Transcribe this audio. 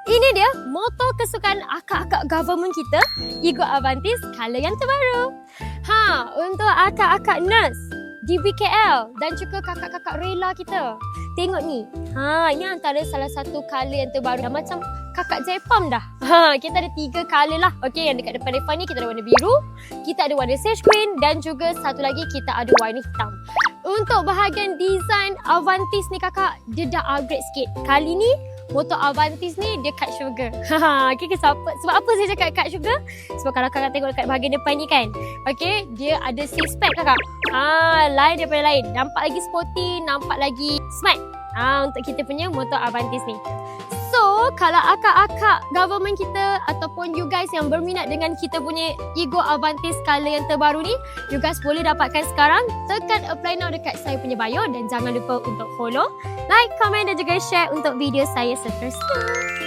Ini dia motor kesukaan akak-akak government kita, Ego Avantis color yang terbaru. Untuk akak-akak nurse di BKL dan juga kakak-kakak rela kita. Tengok ni. Ini antara salah satu color yang terbaru. Dah macam kakak Jepam dah. Kita ada 3 color lah. Okey, yang dekat depan Reva ni kita ada warna biru, kita ada warna sage green dan juga satu lagi kita ada warna hitam. Untuk bahagian design Avantis ni kakak, dia dah upgrade sikit. Kali ni motor Avantis ni dia cut sugar. Okay, sebab apa saya cakap cut sugar? Sebab kalau kakak tengok dekat bahagian depan ni kan, okay, dia ada 6 pack kakak. Lain daripada lain. Nampak lagi sporty, nampak lagi smart. Untuk kita punya motor Avantis ni. So, kalau akak-akak government kita ataupun you guys yang berminat dengan kita punya Ego Avantis color yang terbaru ni, you guys boleh dapatkan sekarang. Tekan apply now dekat saya punya bio dan jangan lupa untuk follow, like, komen dan juga share untuk video saya seterusnya.